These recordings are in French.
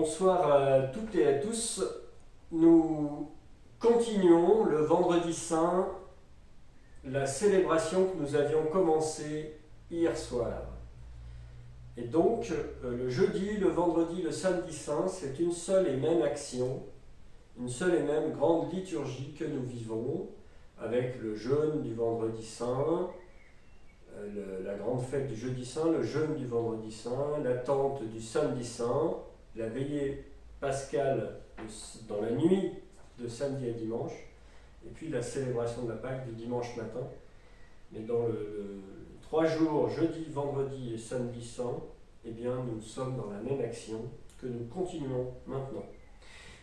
Bonsoir à toutes et à tous. Nous continuons le vendredi saint la célébration que nous avions commencée hier soir. Et donc, le jeudi, le vendredi, le samedi saint, c'est une seule et même action, une seule et même grande liturgie que nous vivons, avec le jeûne du vendredi saint, la grande fête du jeudi saint, le jeûne du vendredi saint, l'attente du samedi saint, la veillée pascale dans la nuit de samedi à dimanche, et puis la célébration de la Pâque du dimanche matin. Mais dans le 3 jours, jeudi, vendredi et samedi saint, eh bien, nous sommes dans la même action que nous continuons maintenant.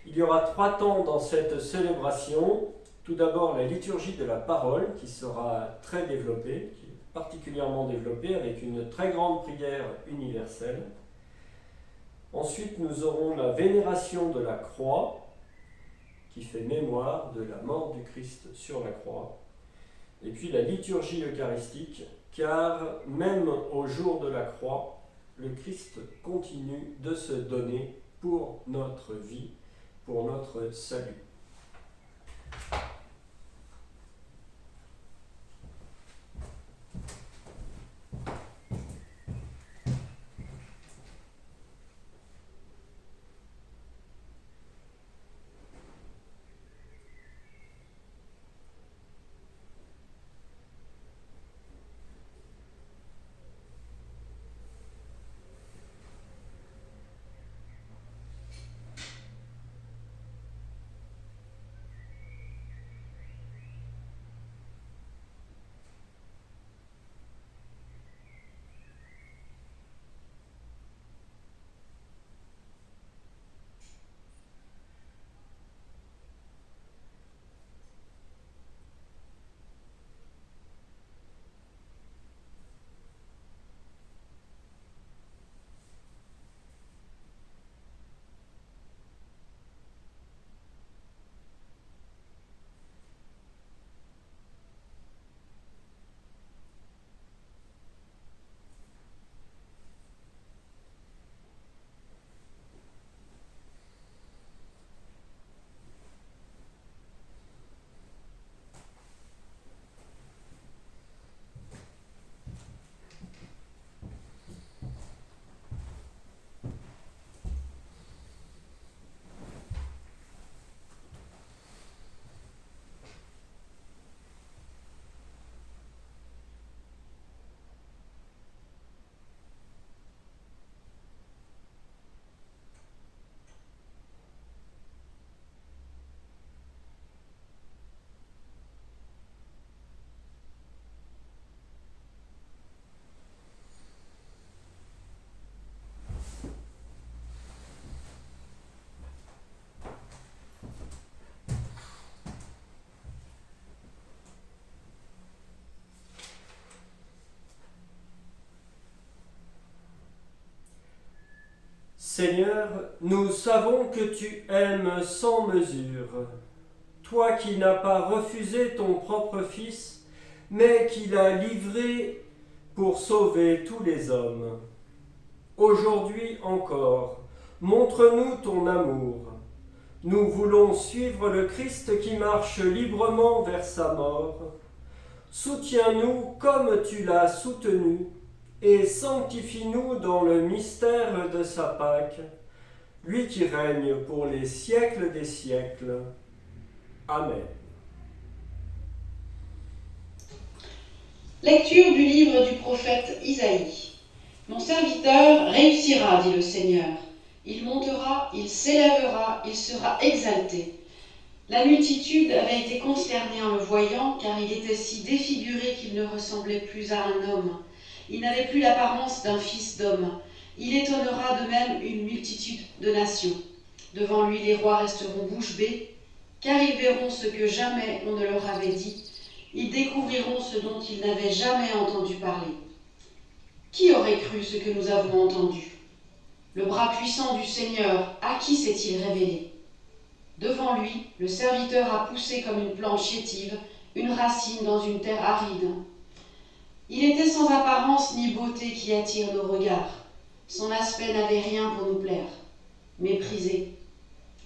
Il y aura 3 temps dans cette célébration. Tout d'abord, la liturgie de la parole qui sera très développée, qui est particulièrement développée avec une très grande prière universelle. Ensuite, nous aurons la vénération de la croix, qui fait mémoire de la mort du Christ sur la croix. Et puis la liturgie eucharistique, car même au jour de la croix, le Christ continue de se donner pour notre vie, pour notre salut. Seigneur, nous savons que tu aimes sans mesure, toi qui n'as pas refusé ton propre Fils, mais qui l'as livré pour sauver tous les hommes. Aujourd'hui encore, montre-nous ton amour. Nous voulons suivre le Christ qui marche librement vers sa mort. Soutiens-nous comme tu l'as soutenu, et sanctifie-nous dans le mystère de sa Pâque, lui qui règne pour les siècles des siècles. Amen. Lecture du livre du prophète Isaïe. Mon serviteur réussira, dit le Seigneur. Il montera, il s'élèvera, il sera exalté. La multitude avait été consternée en le voyant, car il était si défiguré qu'il ne ressemblait plus à un homme. Il n'avait plus l'apparence d'un fils d'homme. Il étonnera de même une multitude de nations. Devant lui, les rois resteront bouche bée, car ils verront ce que jamais on ne leur avait dit. Ils découvriront ce dont ils n'avaient jamais entendu parler. Qui aurait cru ce que nous avons entendu ? Le bras puissant du Seigneur, à qui s'est-il révélé ? Devant lui, le serviteur a poussé comme une plante chétive, une racine dans une terre aride. Il était sans apparence ni beauté qui attire nos regards. Son aspect n'avait rien pour nous plaire. méprisé,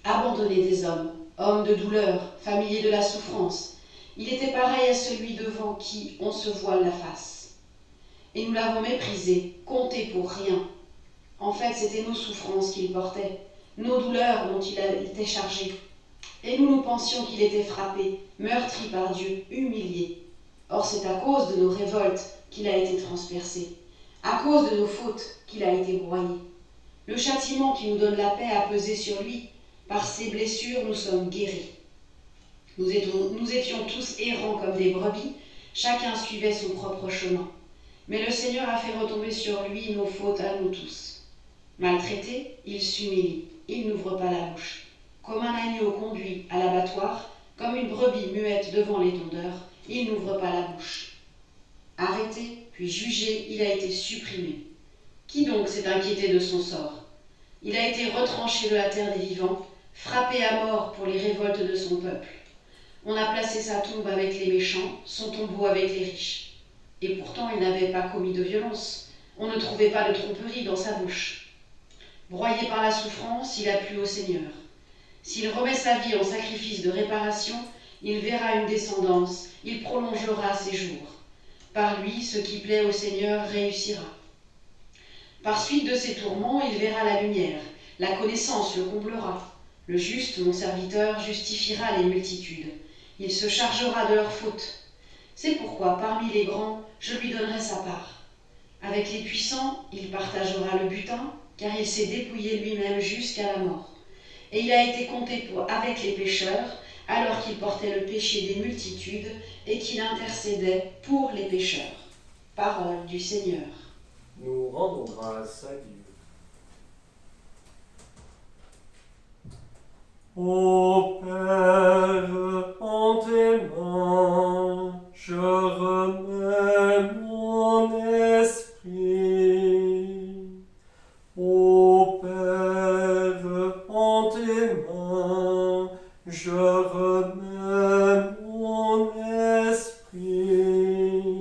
abandonné des hommes, homme de douleur, familier de la souffrance. Il était pareil à celui devant qui on se voile la face. Et nous l'avons méprisé, compté pour rien. En fait, c'était nos souffrances qu'il portait, nos douleurs dont il était chargé. Et nous pensions qu'il était frappé, meurtri par Dieu, humilié. Or c'est à cause de nos révoltes qu'il a été transpercé, à cause de nos fautes qu'il a été broyé. Le châtiment qui nous donne la paix a pesé sur lui. Par ses blessures, nous sommes guéris. Nous étions tous errants comme des brebis, chacun suivait son propre chemin. Mais le Seigneur a fait retomber sur lui nos fautes à nous tous. Maltraité, il s'humilie, il n'ouvre pas la bouche. Comme un agneau conduit à l'abattoir, comme une brebis muette devant les tondeurs, il n'ouvre pas la bouche. Arrêté, puis jugé, il a été supprimé. Qui donc s'est inquiété de son sort? Il a été retranché de la terre des vivants, frappé à mort pour les révoltes de son peuple. On a placé sa tombe avec les méchants, son tombeau avec les riches. Et pourtant il n'avait pas commis de violence. On ne trouvait pas de tromperie dans sa bouche. Broyé par la souffrance, il a plu au Seigneur. S'il remet sa vie en sacrifice de réparation, il verra une descendance, il prolongera ses jours. Par lui, ce qui plaît au Seigneur réussira. Par suite de ses tourments, il verra la lumière, la connaissance le comblera. Le juste, mon serviteur, justifiera les multitudes. Il se chargera de leurs fautes. C'est pourquoi, parmi les grands, je lui donnerai sa part. Avec les puissants, il partagera le butin, car il s'est dépouillé lui-même jusqu'à la mort. Et il a été compté avec les pécheurs, alors qu'il portait le péché des multitudes et qu'il intercédait pour les pécheurs. Parole du Seigneur. Nous rendons grâce à Dieu. Ô Père, en tes mains, je remets mon esprit. Ô Père, en tes mains, je remets mon esprit.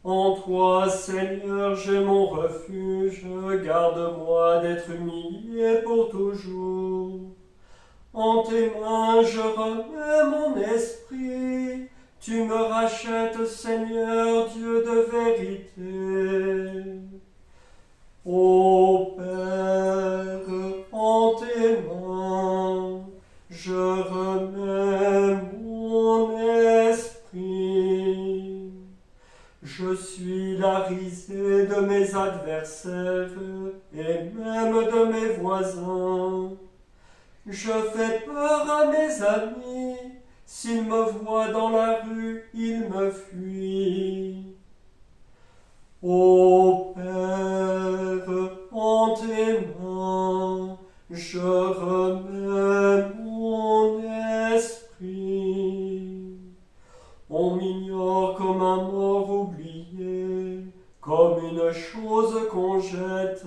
En toi, Seigneur, j'ai mon refuge, garde-moi d'être humilié pour toujours. En tes mains, je remets mon esprit, tu me rachètes, Seigneur, Dieu de vérité. Ô Père, en tes mains, je remets mon esprit. Je suis la risée de mes adversaires et même de mes voisins. Je fais peur à mes amis, s'ils me voient dans la rue, ils me fuient. Ô Père, en tes mains, je remets mon esprit. On m'ignore comme un mort oublié, comme une chose qu'on jette.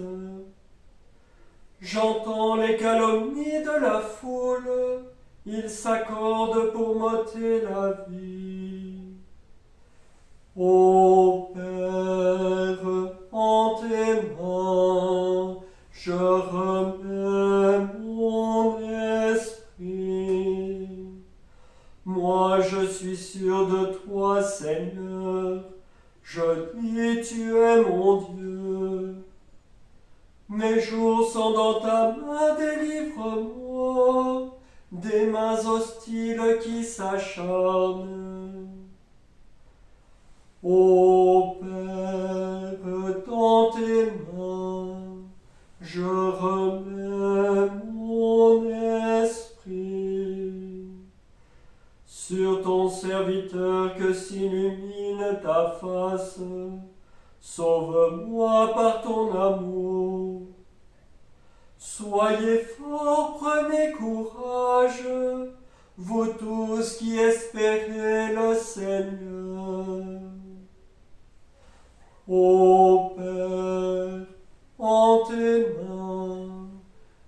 J'entends les calomnies de la foule, ils s'accordent pour m'ôter la vie. Ô Père, en tes mains, je remets mon esprit. Moi je suis sûr de toi, Seigneur, je dis tu es mon Dieu. Mes jours sont dans ta main, délivre-moi des mains hostiles qui s'acharnent. Ô Père, dans tes mains, je remets mon esprit. Sur ton serviteur que s'illumine ta face, sauve-moi par ton amour. Soyez forts, prenez courage, vous tous qui espérez le Seigneur. Ô Père, en tes mains,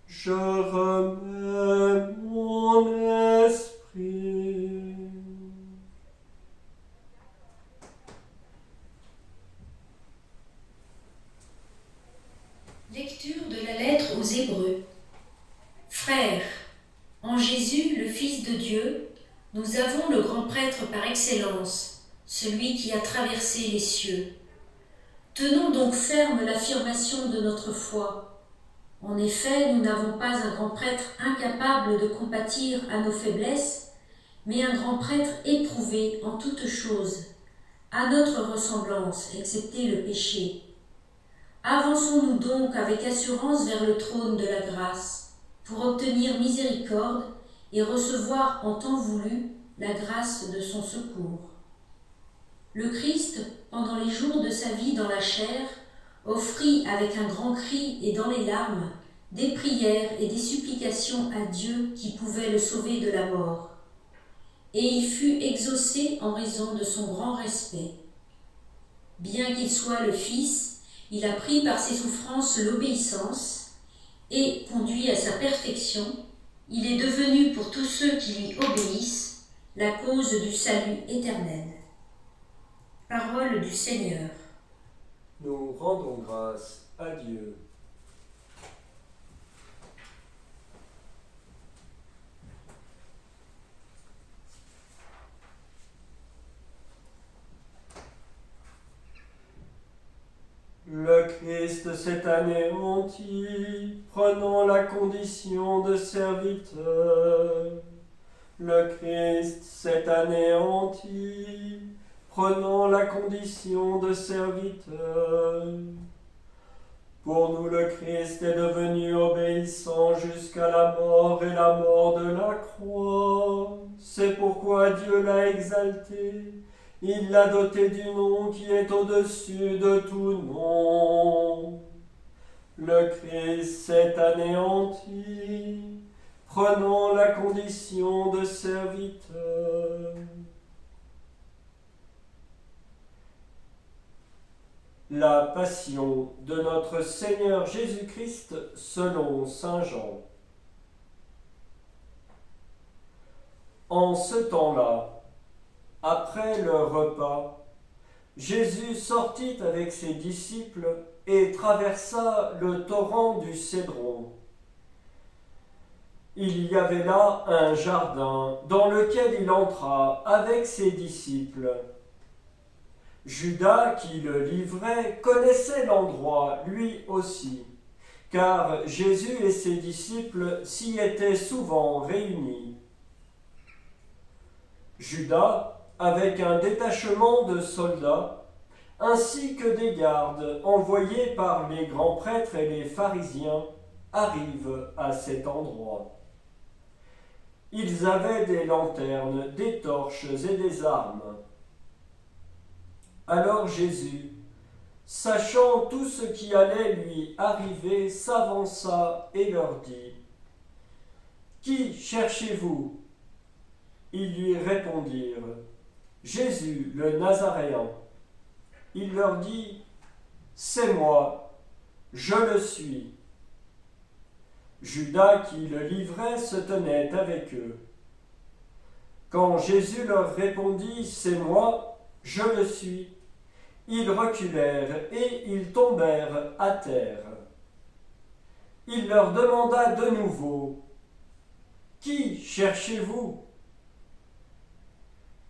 je remets mon esprit. Lecture de la lettre aux Hébreux. excellence, celui qui a traversé les cieux. Tenons donc ferme l'affirmation de notre foi. En effet, nous n'avons pas un grand prêtre incapable de compatir à nos faiblesses, mais un grand prêtre éprouvé en toutes choses, à notre ressemblance, excepté le péché. Avançons-nous donc avec assurance vers le trône de la grâce, pour obtenir miséricorde et recevoir en temps voulu la grâce de son secours. Le Christ, pendant les jours de sa vie dans la chair, offrit avec un grand cri et dans les larmes des prières et des supplications à Dieu qui pouvait le sauver de la mort. Et il fut exaucé en raison de son grand respect. Bien qu'il soit le Fils, il a pris par ses souffrances l'obéissance et, conduit à sa perfection, il est devenu pour tous ceux qui lui obéissent la cause du salut éternel. Parole du Seigneur. Nous rendons grâce à Dieu. Le Christ s'est anéanti, prenant la condition de serviteur. Le Christ s'est anéanti, prenant la condition de serviteur. Pour nous, le Christ est devenu obéissant jusqu'à la mort et la mort de la croix. C'est pourquoi Dieu l'a exalté. Il l'a doté du nom qui est au-dessus de tout nom. Le Christ s'est anéanti, prenant la condition de serviteur. La passion de notre Seigneur Jésus-Christ selon saint Jean. En ce temps-là, après le repas, Jésus sortit avec ses disciples et traversa le torrent du Cédron. Il y avait là un jardin dans lequel il entra avec ses disciples. Judas, qui le livrait, connaissait l'endroit lui aussi, car Jésus et ses disciples s'y étaient souvent réunis. Judas, avec un détachement de soldats, ainsi que des gardes envoyés par les grands prêtres et les pharisiens, arrivent à cet endroit. Ils avaient des lanternes, des torches et des armes. Alors Jésus, sachant tout ce qui allait lui arriver, s'avança et leur dit : « Qui cherchez-vous ? » Ils lui répondirent : « Jésus, le Nazaréen. » Il leur dit : « C'est moi, je le suis. » Judas, qui le livrait, se tenait avec eux. Quand Jésus leur répondit : « C'est moi, je le suis », ils reculèrent et ils tombèrent à terre. Il leur demanda de nouveau : « Qui cherchez-vous ? »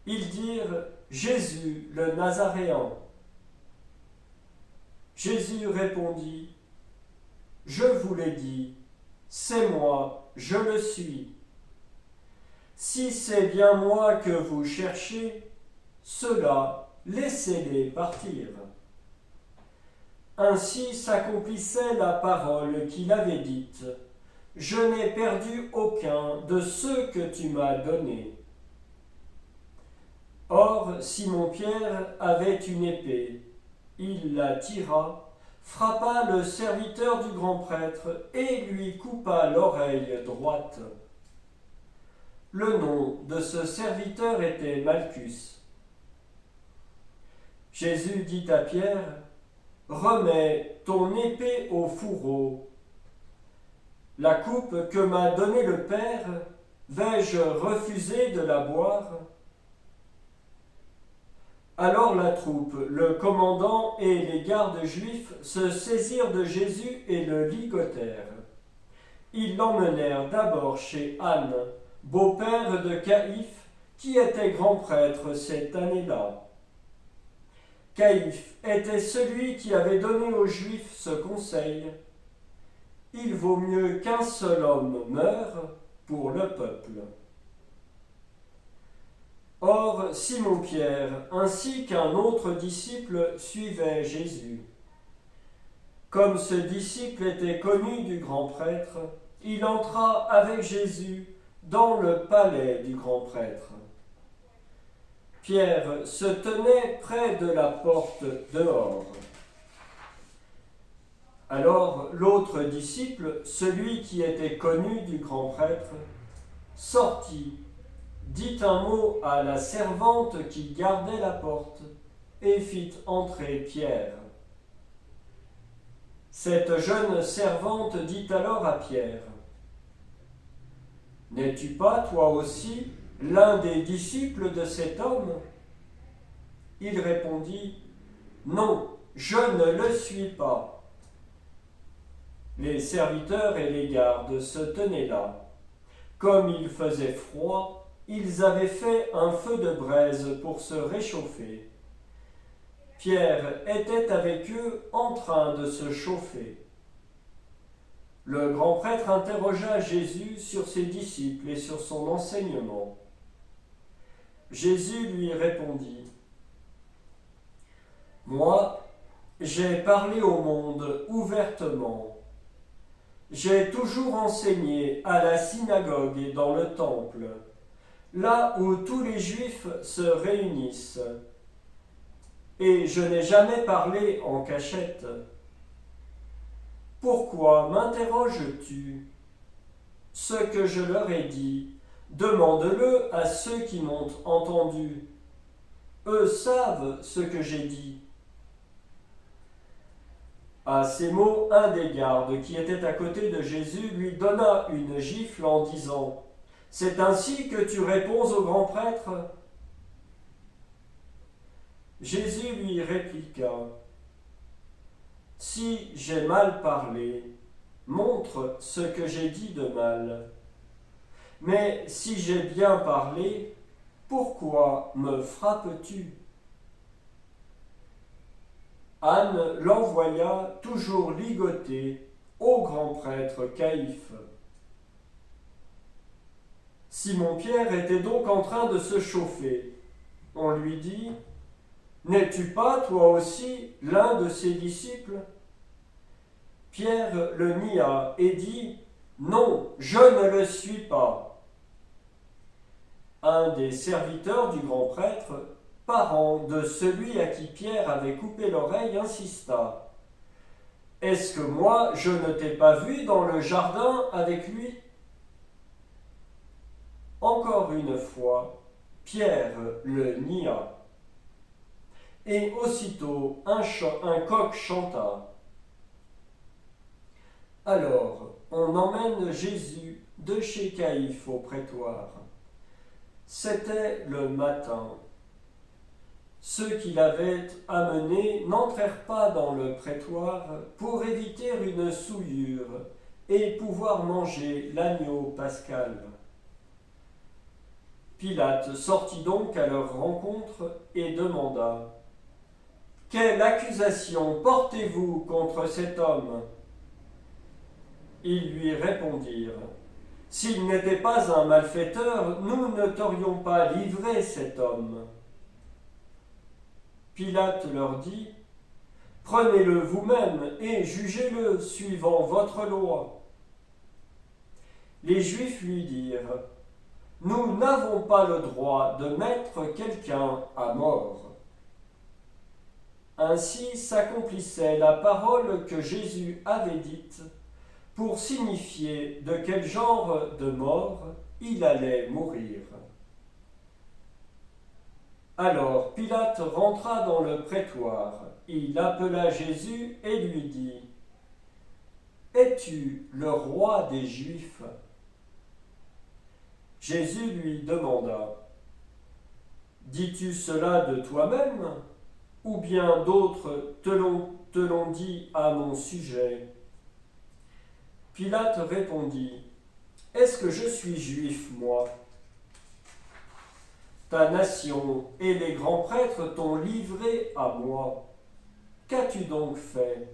Ils dirent : « Jésus, le Nazaréen. » Jésus répondit : « Je vous l'ai dit, c'est moi, je le suis. Si c'est bien moi que vous cherchez, ceux-là, laissez-les partir. » Ainsi s'accomplissait la parole qu'il avait dite : « Je n'ai perdu aucun de ceux que tu m'as donnés. » Or, Simon-Pierre avait une épée. Il la tira, frappa le serviteur du grand prêtre et lui coupa l'oreille droite. Le nom de ce serviteur était Malchus. Jésus dit à Pierre : « Remets ton épée au fourreau. La coupe que m'a donnée le Père, vais-je refuser de la boire ? » Alors la troupe, le commandant et les gardes juifs se saisirent de Jésus et le ligotèrent. Ils l'emmenèrent d'abord chez Anne, beau-père de Caïphe, qui était grand prêtre cette année-là. Caïphe était celui qui avait donné aux Juifs ce conseil: il vaut mieux qu'un seul homme meure pour le peuple. Or, Simon-Pierre, ainsi qu'un autre disciple, suivaient Jésus. Comme ce disciple était connu du grand prêtre, il entra avec Jésus dans le palais du grand prêtre. Pierre se tenait près de la porte dehors. Alors l'autre disciple, celui qui était connu du grand prêtre, sortit, dit un mot à la servante qui gardait la porte et fit entrer Pierre. Cette jeune servante dit alors à Pierre: « N'es-tu pas, toi aussi, l'un des disciples de cet homme ?» Il répondit: « Non, je ne le suis pas. » Les serviteurs et les gardes se tenaient là. Comme il faisait froid, ils avaient fait un feu de braise pour se réchauffer. Pierre était avec eux en train de se chauffer. Le grand prêtre interrogea Jésus sur ses disciples et sur son enseignement. Jésus lui répondit: « Moi, j'ai parlé au monde ouvertement. J'ai toujours enseigné à la synagogue et dans le temple, là où tous les Juifs se réunissent. Et je n'ai jamais parlé en cachette. Pourquoi m'interroges-tu? Ce que je leur ai dit, demande-le à ceux qui m'ont entendu. Eux savent ce que j'ai dit. » À ces mots, un des gardes qui était à côté de Jésus lui donna une gifle en disant: « C'est ainsi que tu réponds au grand prêtre ?» Jésus lui répliqua: « Si j'ai mal parlé, montre ce que j'ai dit de mal. Mais si j'ai bien parlé, pourquoi me frappes-tu » Anne l'envoya toujours ligoté au grand prêtre Caïphe. Simon-Pierre était donc en train de se chauffer. On lui dit: « N'es-tu pas, toi aussi, l'un de ses disciples ?» Pierre le nia et dit: « Non, je ne le suis pas. » Un des serviteurs du grand prêtre, parent de celui à qui Pierre avait coupé l'oreille, insista: « Est-ce que moi, je ne t'ai pas vu dans le jardin avec lui ?» Encore une fois, Pierre le nia. Et aussitôt un coq chanta. Alors on emmène Jésus de chez Caïphe au prétoire. C'était le matin. Ceux qui l'avaient amené n'entrèrent pas dans le prétoire pour éviter une souillure et pouvoir manger l'agneau pascal. Pilate sortit donc à leur rencontre et demanda: « Quelle accusation portez-vous contre cet homme ?» Ils lui répondirent: « S'il n'était pas un malfaiteur, nous ne t'aurions pas livré cet homme. » Pilate leur dit: « Prenez-le vous-même et jugez-le suivant votre loi. » Les Juifs lui dirent: « Nous n'avons pas le droit de mettre quelqu'un à mort. » Ainsi s'accomplissait la parole que Jésus avait dite pour signifier de quel genre de mort il allait mourir. Alors Pilate rentra dans le prétoire. Il appela Jésus et lui dit: « Es-tu le roi des Juifs ?» Jésus lui demanda: « Dis-tu cela de toi-même, ou bien d'autres te l'ont dit à mon sujet ?» Pilate répondit: « Est-ce que je suis juif, moi ? ta nation et les grands prêtres t'ont livré à moi. Qu'as-tu donc fait ?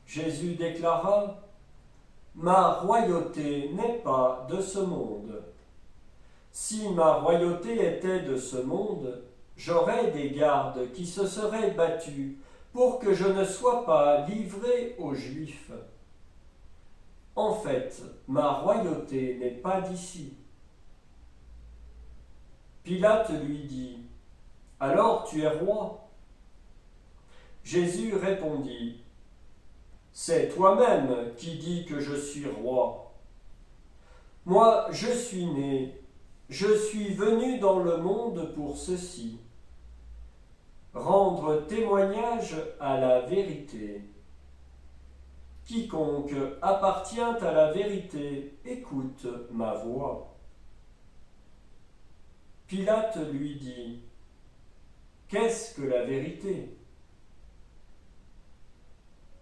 Jésus déclara, ma royauté n'est pas de ce monde. Si ma royauté était de ce monde, j'aurais des gardes qui se seraient battus pour que je ne sois pas livré aux Juifs. En fait, ma royauté n'est pas d'ici. Pilate lui dit, alors tu es roi ? Jésus répondit, c'est toi-même qui dis que je suis roi. Moi, je suis né, je suis venu dans le monde pour ceci, rendre témoignage à la vérité. Quiconque appartient à la vérité, écoute ma voix. Pilate lui dit, qu'est-ce que la vérité ?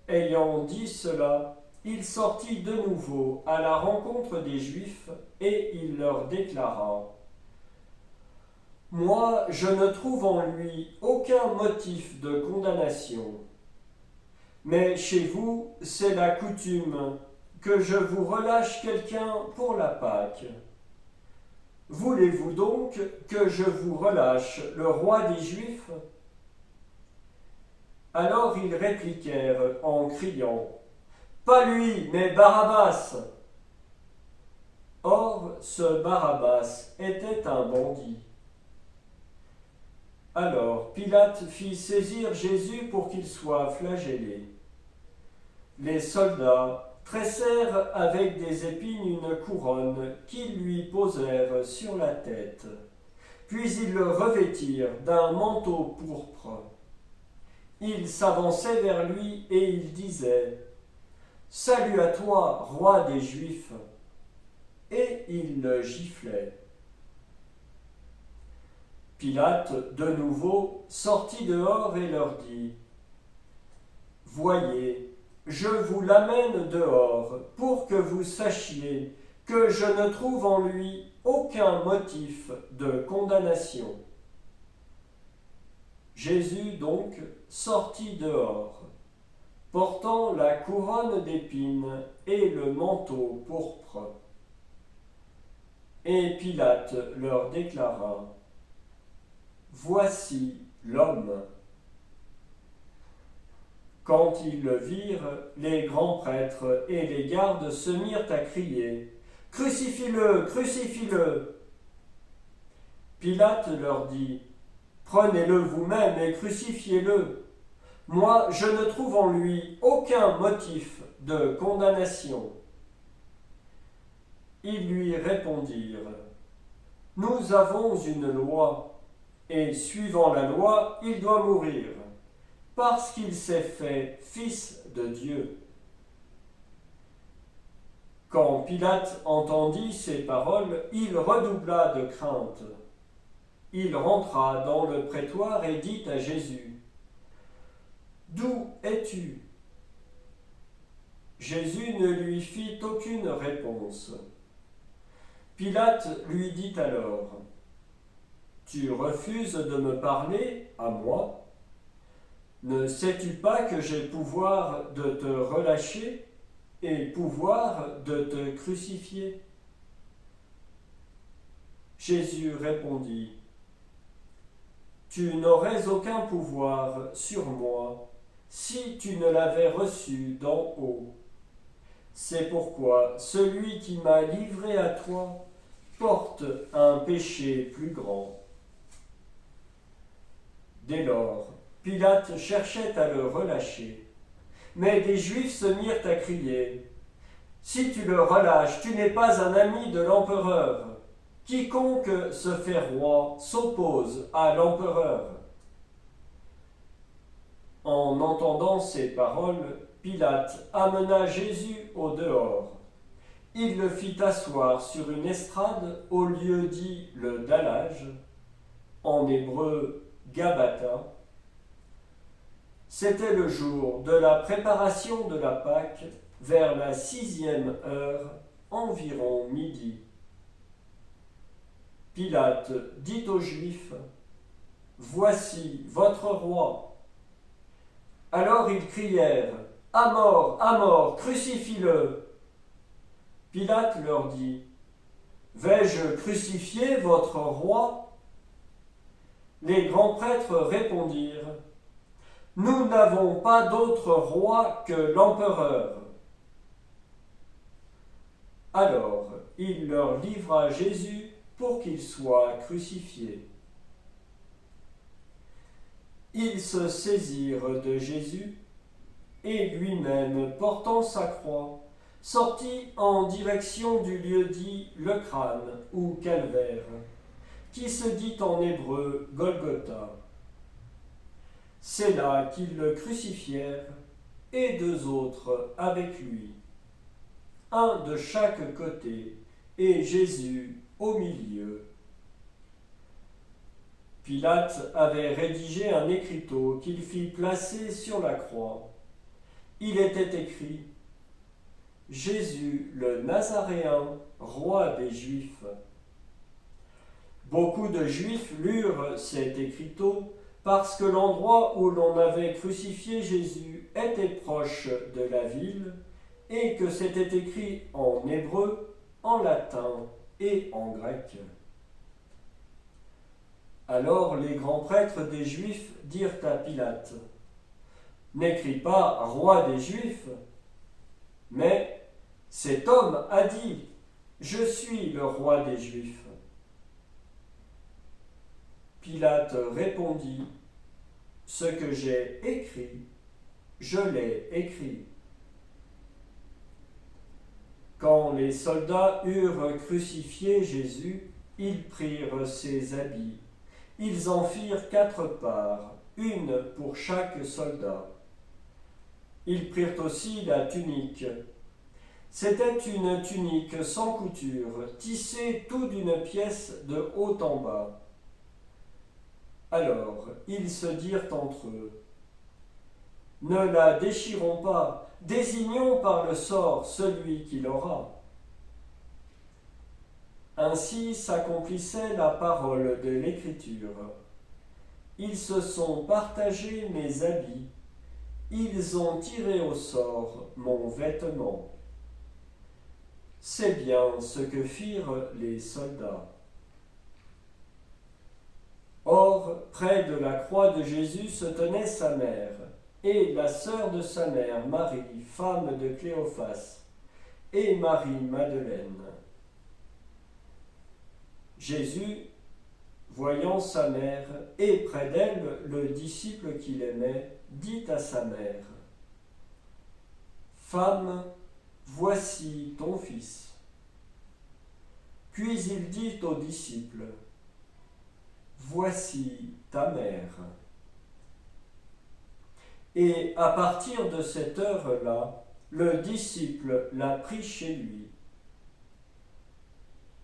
Ayant dit cela, il sortit de nouveau à la rencontre des Juifs et il leur déclara, moi, je ne trouve en lui aucun motif de condamnation. Mais chez vous, c'est la coutume que je vous relâche quelqu'un pour la Pâque. Voulez-vous donc que je vous relâche le roi des Juifs ? Alors ils répliquèrent en criant, pas lui, mais Barabbas. Or, ce Barabbas était un bandit. Alors Pilate fit saisir Jésus pour qu'il soit flagellé. Les soldats tressèrent avec des épines une couronne qu'ils lui posèrent sur la tête. Puis ils le revêtirent d'un manteau pourpre. Ils s'avançaient vers lui et ils disaient « Salut à toi, roi des Juifs !» Et ils le giflaient. Pilate, de nouveau, sortit dehors et leur dit « Voyez, je vous l'amène dehors pour que vous sachiez que je ne trouve en lui aucun motif de condamnation. » Jésus donc sortit dehors, portant la couronne d'épines et le manteau pourpre. Et Pilate leur déclara, « Voici l'homme. » Quand ils le virent, les grands prêtres et les gardes se mirent à crier, « Crucifie-le, crucifie-le » Pilate leur dit, « Prenez-le vous-même et crucifiez-le. Moi, je ne trouve en lui aucun motif de condamnation. » Ils lui répondirent, « Nous avons une loi, et suivant la loi, il doit mourir, parce qu'il s'est fait fils de Dieu. » Quand Pilate entendit ces paroles, il redoubla de crainte. Il rentra dans le prétoire et dit à Jésus, « D'où es-tu » Jésus ne lui fit aucune réponse. Pilate lui dit alors, « Tu refuses de me parler à moi ? Ne sais-tu pas que j'ai pouvoir de te relâcher et pouvoir de te crucifier ?» Jésus répondit, « Tu n'aurais aucun pouvoir sur moi si tu ne l'avais reçu d'en haut. C'est pourquoi celui qui m'a livré à toi porte un péché plus grand. » Dès lors, Pilate cherchait à le relâcher, mais des Juifs se mirent à crier, « Si tu le relâches, tu n'es pas un ami de l'empereur. Quiconque se fait roi s'oppose à l'empereur. » En entendant ces paroles, Pilate amena Jésus au dehors. Il le fit asseoir sur une estrade au lieu dit le dallage, en hébreu Gabbatha. C'était le jour de la préparation de la Pâque, vers la 6e heure, environ midi. Pilate dit aux Juifs, « Voici votre roi. » Alors ils crièrent, « À mort, crucifie-le » Pilate leur dit, « Vais-je crucifier votre roi » Les grands prêtres répondirent, « Nous n'avons pas d'autre roi que l'empereur. » Alors il leur livra Jésus pour qu'il soit crucifié. Ils se saisirent de Jésus et lui-même, portant sa croix, sortit en direction du lieu dit le crâne ou calvaire, qui se dit en hébreu Golgotha. C'est là qu'ils le crucifièrent et 2 autres avec lui, un de chaque côté et Jésus au milieu. Pilate avait rédigé un écriteau qu'il fit placer sur la croix. Il était écrit « Jésus le Nazaréen, roi des Juifs ». Beaucoup de Juifs lurent cet écriteau parce que l'endroit où l'on avait crucifié Jésus était proche de la ville et que c'était écrit en hébreu, en latin et en grec. Alors les grands prêtres des Juifs dirent à Pilate, « N'écris pas roi des Juifs, mais cet homme a dit, je suis le roi des Juifs. » Pilate répondit, « Ce que j'ai écrit, je l'ai écrit. » Quand les soldats eurent crucifié Jésus, ils prirent ses habits. Ils en firent 4 parts, une pour chaque soldat. Ils prirent aussi la tunique. C'était une tunique sans couture, tissée tout d'une pièce de haut en bas. Alors ils se dirent entre eux, « Ne la déchirons pas, désignons par le sort celui qui l'aura. » Ainsi s'accomplissait la parole de l'Écriture. Ils se sont partagés mes habits, ils ont tiré au sort mon vêtement. C'est bien ce que firent les soldats. Or, près de la croix de Jésus se tenait sa mère, et la sœur de sa mère, Marie, femme de Cléophas, et Marie-Madeleine. Jésus, voyant sa mère, et près d'elle le disciple qu'il aimait, dit à sa mère, « Femme, voici ton fils. » Puis il dit au disciple, « Voici ta mère. » Et à partir de cette heure-là, le disciple l'a pris chez lui.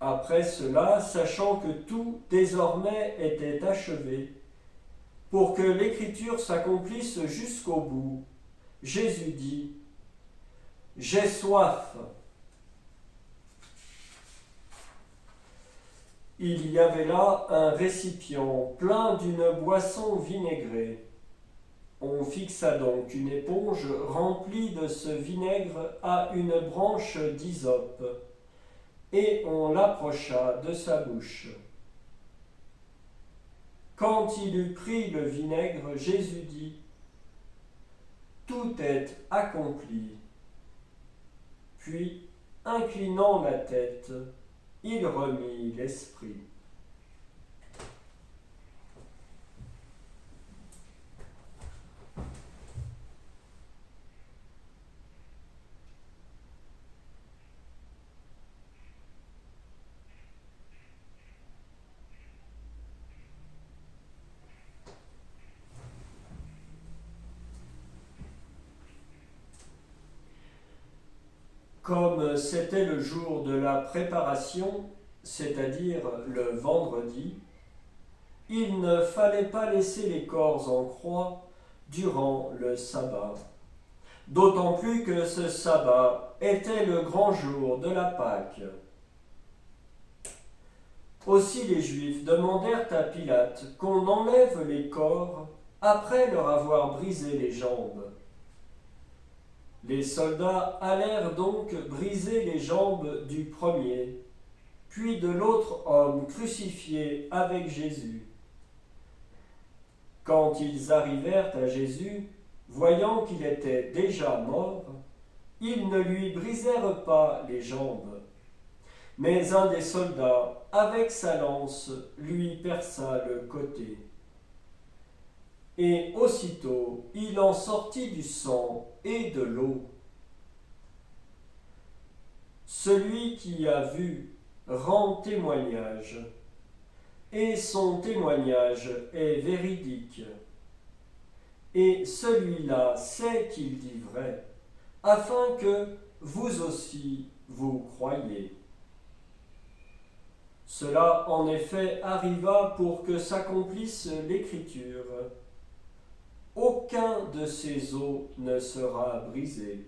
Après cela, sachant que tout désormais était achevé, pour que l'Écriture s'accomplisse jusqu'au bout, Jésus dit, « J'ai soif. » Il y avait là un récipient plein d'une boisson vinaigrée. On fixa donc une éponge remplie de ce vinaigre à une branche d'hysope, et on l'approcha de sa bouche. Quand il eut pris le vinaigre, Jésus dit, « Tout est accompli. » Puis, inclinant la tête, il remit l'esprit. Comme c'était le jour de la préparation, c'est-à-dire le vendredi, il ne fallait pas laisser les corps en croix durant le sabbat, d'autant plus que ce sabbat était le grand jour de la Pâque. Aussi les Juifs demandèrent à Pilate qu'on enlève les corps après leur avoir brisé les jambes. Les soldats allèrent donc briser les jambes du premier, puis de l'autre homme crucifié avec Jésus. Quand ils arrivèrent à Jésus, voyant qu'il était déjà mort, ils ne lui brisèrent pas les jambes. Mais un des soldats, avec sa lance, lui perça le côté. Et aussitôt, il en sortit du sang et de l'eau. Celui qui a vu rend témoignage, et son témoignage est véridique. Et celui-là sait qu'il dit vrai, afin que vous aussi vous croyiez. Cela en effet arriva pour que s'accomplisse l'Écriture. Aucun de ces os ne sera brisé.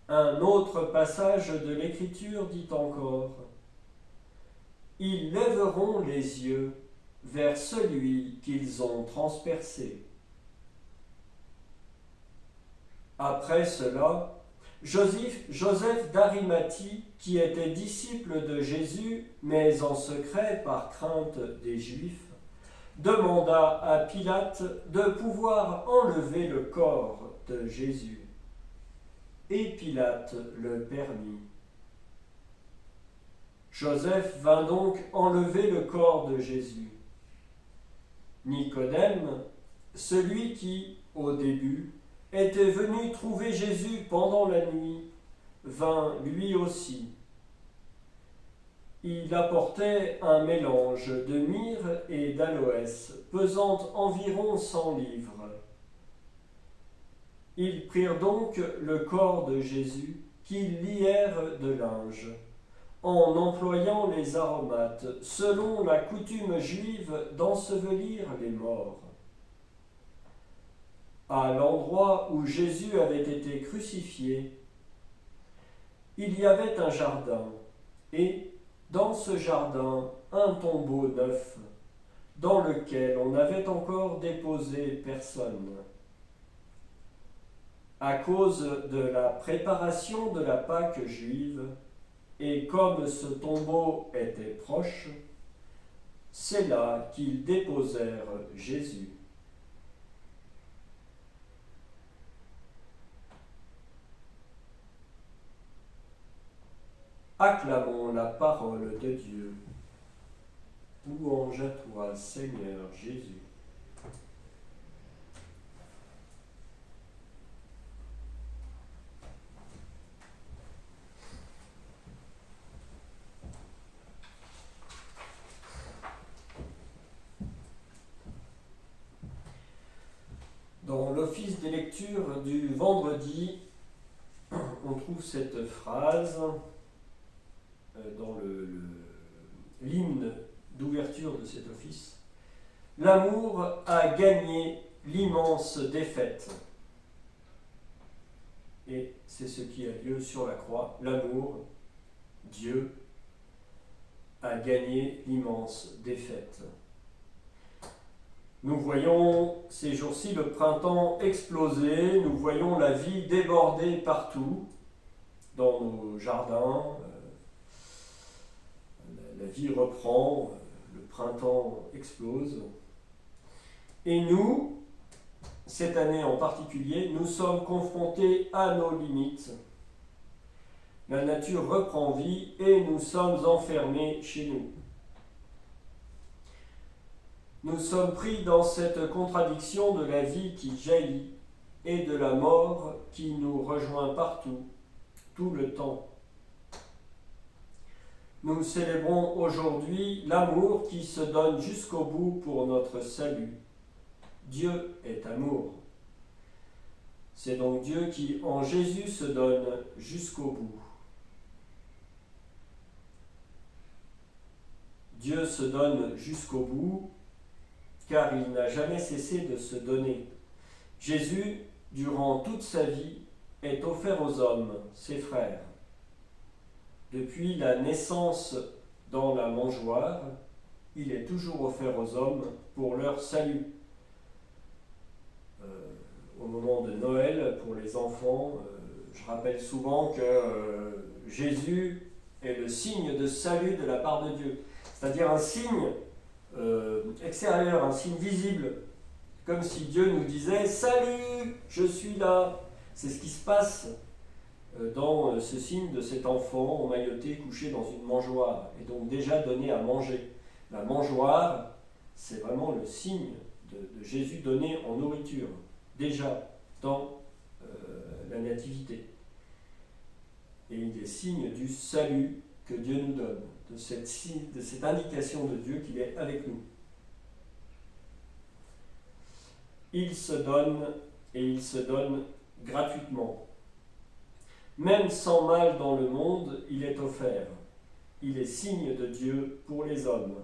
Un autre passage de l'Écriture dit encore: Ils lèveront les yeux vers celui qu'ils ont transpercé. Après cela, Joseph d'Arimathie, qui était disciple de Jésus, mais en secret par crainte des Juifs, demanda à Pilate de pouvoir enlever le corps de Jésus. Et Pilate le permit. Joseph vint donc enlever le corps de Jésus. Nicodème, celui qui, au début, était venu trouver Jésus pendant la nuit, vint lui aussi. Il apportait un mélange de myrrhe et d'aloès, pesant environ 100 livres. Ils prirent donc le corps de Jésus, qu'ils lièrent de linge, en employant les aromates, selon la coutume juive d'ensevelir les morts. À l'endroit où Jésus avait été crucifié, il y avait un jardin, et dans ce jardin, un tombeau neuf, dans lequel on n'avait encore déposé personne. À cause de la préparation de la Pâque juive, et comme ce tombeau était proche, c'est là qu'ils déposèrent Jésus. Acclamons la parole de Dieu. Louange à toi, Seigneur Jésus. Dans l'office des lectures du vendredi, on trouve cette phrase dans l'hymne d'ouverture de cet office. L'amour a gagné l'immense défaite. Et c'est ce qui a lieu sur la croix. L'amour, Dieu, a gagné l'immense défaite. Nous voyons ces jours-ci le printemps exploser, nous voyons la vie déborder partout, dans nos jardins. La vie reprend, le printemps explose. Et nous, cette année en particulier, nous sommes confrontés à nos limites. La nature reprend vie et nous sommes enfermés chez nous. Nous sommes pris dans cette contradiction de la vie qui jaillit et de la mort qui nous rejoint partout, tout le temps. Nous célébrons aujourd'hui l'amour qui se donne jusqu'au bout pour notre salut. Dieu est amour. C'est donc Dieu qui, en Jésus, se donne jusqu'au bout. Dieu se donne jusqu'au bout, car il n'a jamais cessé de se donner. Jésus, durant toute sa vie, est offert aux hommes, ses frères. Depuis la naissance dans la mangeoire, il est toujours offert aux hommes pour leur salut. Au moment de Noël, pour les enfants, je rappelle souvent que Jésus est le signe de salut de la part de Dieu. C'est-à-dire un signe extérieur, un signe visible, comme si Dieu nous disait « Salut, je suis là ». C'est ce qui se passe dans ce signe de cet enfant emmailloté, couché dans une mangeoire, et donc déjà donné à manger. La mangeoire, c'est vraiment le signe de Jésus donné en nourriture, déjà dans la nativité. Et il est signe du salut que Dieu nous donne, de cette indication de Dieu qu'il est avec nous. Il se donne, et il se donne gratuitement. Même sans mal dans le monde, il est offert. Il est signe de Dieu pour les hommes.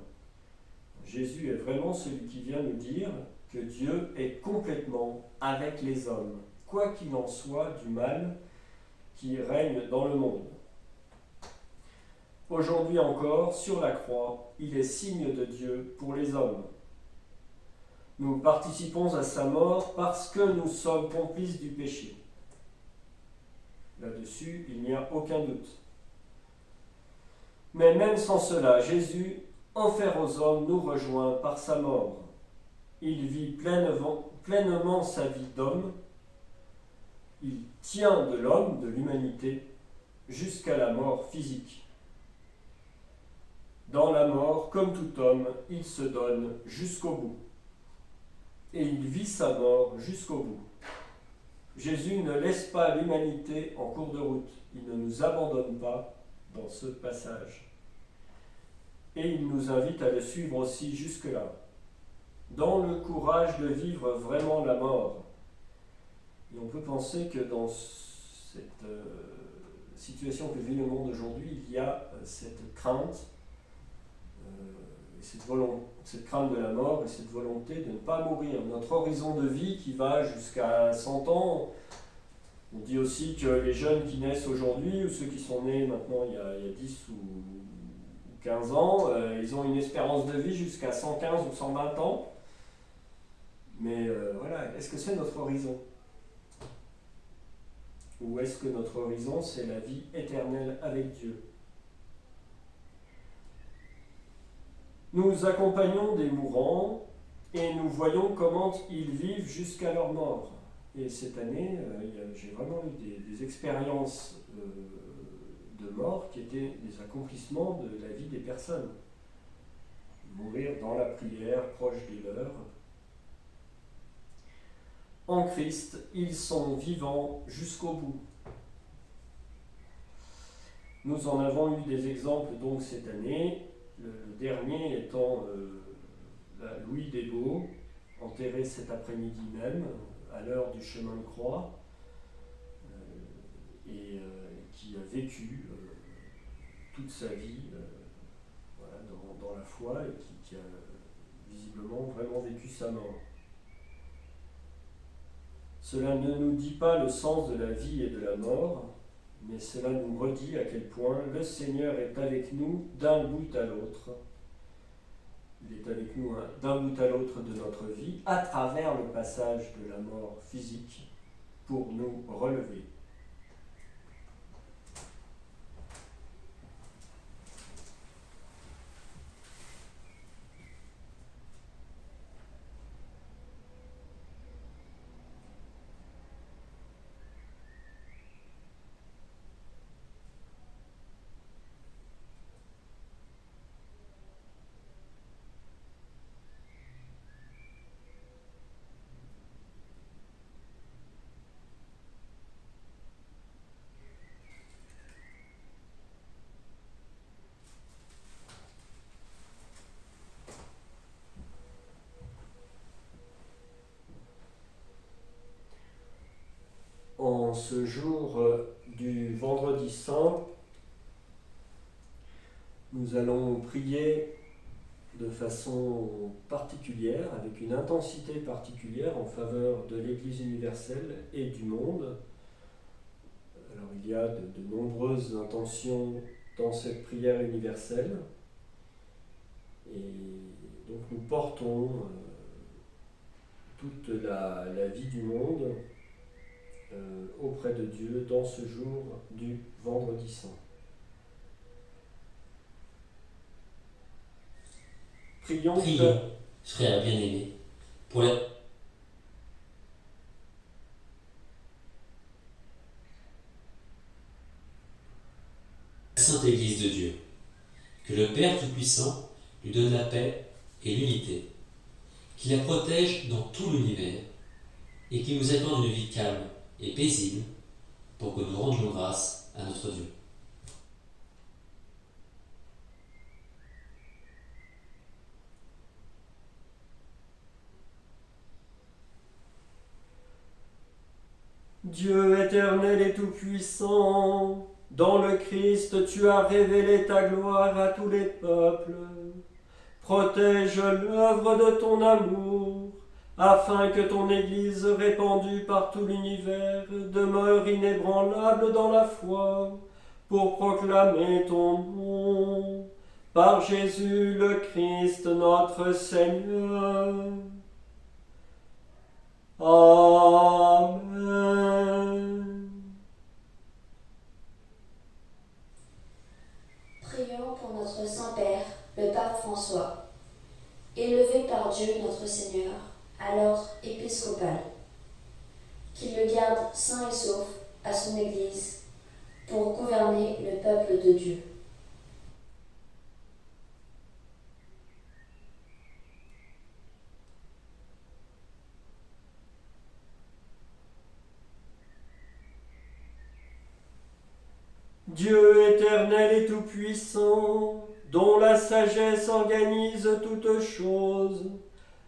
Jésus est vraiment celui qui vient nous dire que Dieu est complètement avec les hommes, quoi qu'il en soit du mal qui règne dans le monde. Aujourd'hui encore, sur la croix, il est signe de Dieu pour les hommes. Nous participons à sa mort parce que nous sommes complices du péché. Là-dessus, il n'y a aucun doute. Mais même sans cela, Jésus, offert aux hommes, nous rejoint par sa mort. Il vit pleinement sa vie d'homme. Il tient de l'homme, de l'humanité, jusqu'à la mort physique. Dans la mort, comme tout homme, il se donne jusqu'au bout. Et il vit sa mort jusqu'au bout. Jésus ne laisse pas l'humanité en cours de route. Il ne nous abandonne pas dans ce passage. Et il nous invite à le suivre aussi jusque-là, dans le courage de vivre vraiment la mort. Et on peut penser que dans cette situation que vit le monde aujourd'hui, il y a cette crainte, cette crainte de la mort et cette volonté de ne pas mourir. Notre horizon de vie qui va jusqu'à 100 ans, on dit aussi que les jeunes qui naissent aujourd'hui, ou ceux qui sont nés maintenant il y a 10 ou 15 ans, ils ont une espérance de vie jusqu'à 115 ou 120 ans. Mais voilà, est-ce que c'est notre horizon ? Ou est-ce que notre horizon, c'est la vie éternelle avec Dieu ? Nous accompagnons des mourants et nous voyons comment ils vivent jusqu'à leur mort. Et cette année, j'ai vraiment eu des expériences de mort qui étaient des accomplissements de la vie des personnes. Mourir dans la prière, proche des leurs. En Christ, ils sont vivants jusqu'au bout. Nous en avons eu des exemples donc cette année. Le dernier étant Louis Desbaux, enterré cet après-midi même, à l'heure du chemin de croix, et qui a vécu toute sa vie voilà, dans la foi et qui a visiblement vraiment vécu sa mort. Cela ne nous dit pas le sens de la vie et de la mort, mais cela nous redit à quel point le Seigneur est avec nous d'un bout à l'autre. Il est avec nous d'un bout à l'autre de notre vie, à travers le passage de la mort physique, pour nous relever. En ce jour du Vendredi Saint, nous allons prier de façon particulière, avec une intensité particulière en faveur de l'Église universelle et du monde. Alors il y a de nombreuses intentions dans cette prière universelle. Et donc nous portons toute la vie du monde auprès de Dieu dans ce jour du Vendredi Saint. Prions, frères bien-aimés, pour la Sainte Église de Dieu. Que le Père Tout-Puissant lui donne la paix et l'unité, qu'il la protège dans tout l'univers et qu'il nous accorde une vie calme et paisible pour que nous rendions grâce à notre Dieu. Dieu éternel et tout-puissant, dans le Christ tu as révélé ta gloire à tous les peuples. Protège l'œuvre de ton amour, afin que ton Église répandue par tout l'univers demeure inébranlable dans la foi, pour proclamer ton nom, par Jésus le Christ notre Seigneur. Amen. Prions pour notre Saint-Père, le Pape François, élevé par Dieu notre Seigneur à l'ordre épiscopal, qu'il le garde sain et sauf à son Église pour gouverner le peuple de Dieu. Dieu éternel et tout-puissant, dont la sagesse organise toutes choses,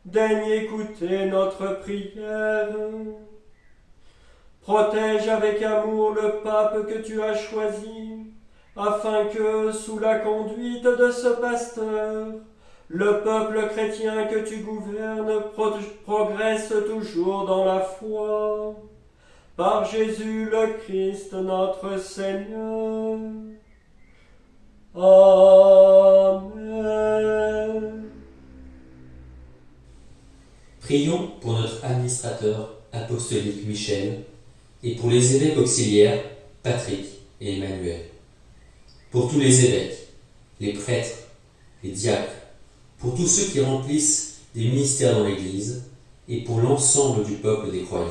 daigne écouter notre prière. Protège avec amour le pape que tu as choisi, afin que, sous la conduite de ce pasteur, le peuple chrétien que tu gouvernes progresse toujours dans la foi. Par Jésus le Christ notre Seigneur. Amen. Prions pour notre administrateur apostolique Michel et pour les évêques auxiliaires Patrick et Emmanuel. Pour tous les évêques, les prêtres, les diacres, pour tous ceux qui remplissent des ministères dans l'Église et pour l'ensemble du peuple des croyants.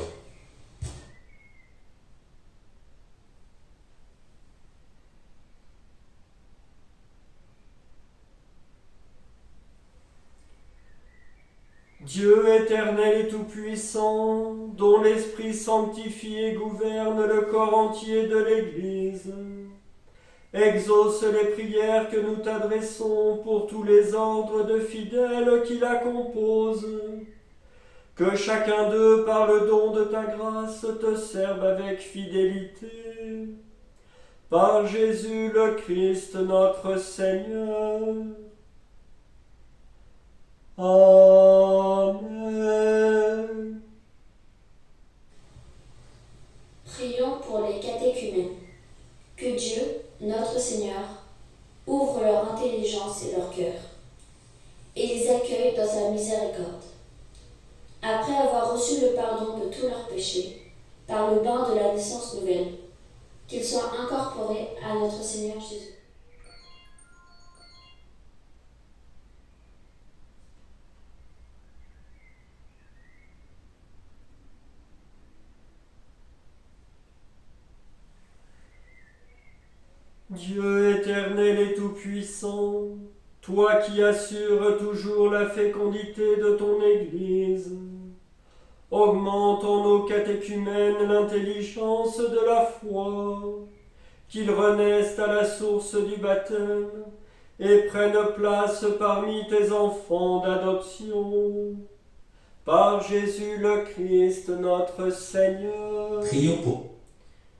Dieu éternel et tout-puissant, dont l'Esprit sanctifie et gouverne le corps entier de l'Église, exauce les prières que nous t'adressons pour tous les ordres de fidèles qui la composent. Que chacun d'eux, par le don de ta grâce, te serve avec fidélité. Par Jésus le Christ notre Seigneur. Amen. Prions pour les catéchumènes. Que Dieu, notre Seigneur, ouvre leur intelligence et leur cœur, et les accueille dans sa miséricorde. Après avoir reçu le pardon de tous leurs péchés, par le bain de la naissance nouvelle, qu'ils soient incorporés à notre Seigneur Jésus. Dieu éternel et tout-puissant, toi qui assures toujours la fécondité de ton Église, augmente en nos catéchumènes l'intelligence de la foi, qu'ils renaissent à la source du baptême et prennent place parmi tes enfants d'adoption. Par Jésus le Christ notre Seigneur. Prions pour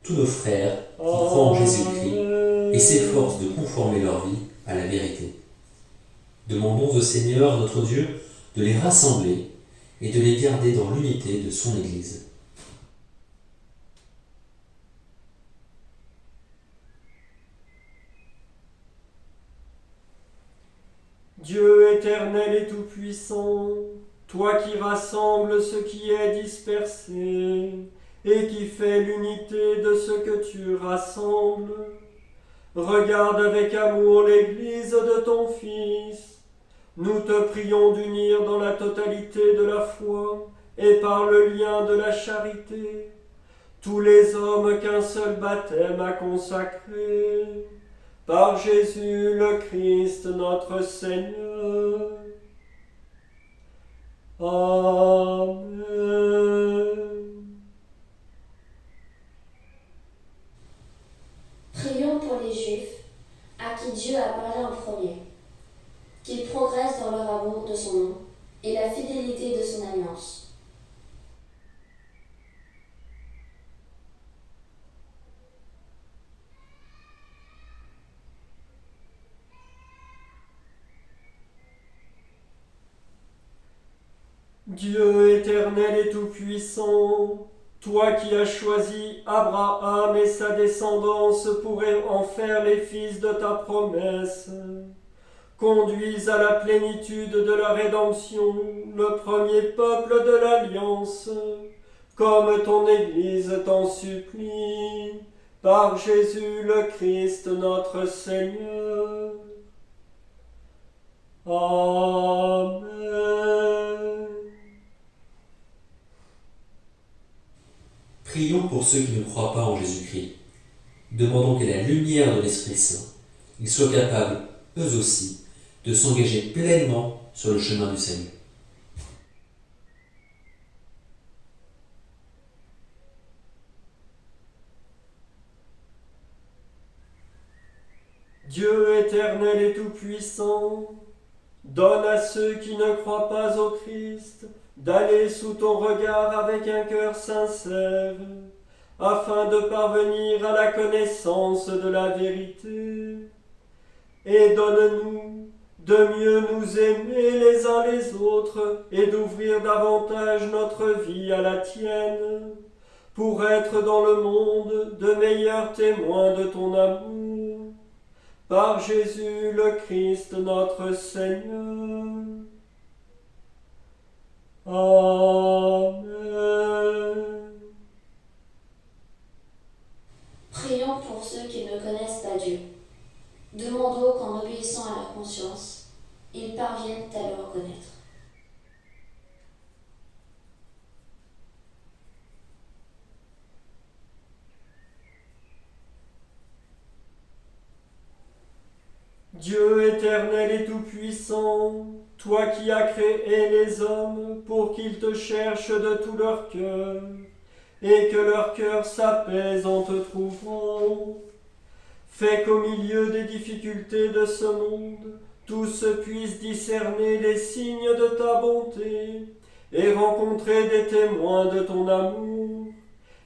tous nos frères qui croient en Jésus-Christ et s'efforcent de conformer leur vie à la vérité. Demandons au Seigneur notre Dieu de les rassembler et de les garder dans l'unité de son Église. Dieu éternel et tout-puissant, toi qui rassembles ce qui est dispersé et qui fais l'unité de ce que tu rassembles, regarde avec amour l'Église de ton Fils. Nous te prions d'unir dans la totalité de la foi et par le lien de la charité tous les hommes qu'un seul baptême a consacrés, par Jésus le Christ notre Seigneur. Amen. Prions pour les Juifs, à qui Dieu a parlé en premier, qu'ils progressent dans leur amour de son nom et la fidélité de son alliance. Dieu éternel et tout-puissant, toi qui as choisi Abraham et sa descendance pour en faire les fils de ta promesse, conduis à la plénitude de la rédemption le premier peuple de l'Alliance, comme ton Église t'en supplie, par Jésus le Christ notre Seigneur. Amen. Prions pour ceux qui ne croient pas en Jésus-Christ. Demandons qu'à la lumière de l'Esprit Saint, ils soient capables, eux aussi, de s'engager pleinement sur le chemin du salut. Dieu éternel et tout-puissant, donne à ceux qui ne croient pas au Christ d'aller sous ton regard avec un cœur sincère, afin de parvenir à la connaissance de la vérité. Et donne-nous de mieux nous aimer les uns les autres et d'ouvrir davantage notre vie à la tienne, pour être dans le monde de meilleurs témoins de ton amour. Par Jésus le Christ notre Seigneur. Amen. Prions pour ceux qui ne connaissent pas Dieu. Demandons qu'en obéissant à leur conscience, ils parviennent à le reconnaître. Dieu éternel et tout-puissant, toi qui as créé les hommes pour qu'ils te cherchent de tout leur cœur, et que leur cœur s'apaise en te trouvant, fais qu'au milieu des difficultés de ce monde, tous puissent discerner les signes de ta bonté et rencontrer des témoins de ton amour,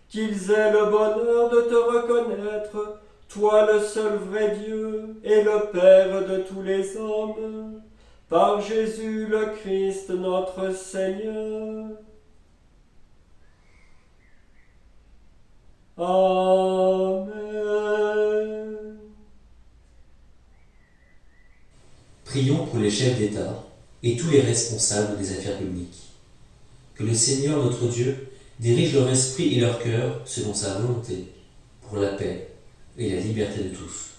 qu'ils aient le bonheur de te reconnaître, toi le seul vrai Dieu et le Père de tous les hommes, par Jésus le Christ notre Seigneur. Amen. Prions pour les chefs d'État et tous les responsables des affaires publiques. Que le Seigneur notre Dieu dirige leur esprit et leur cœur selon sa volonté, pour la paix et la liberté de tous.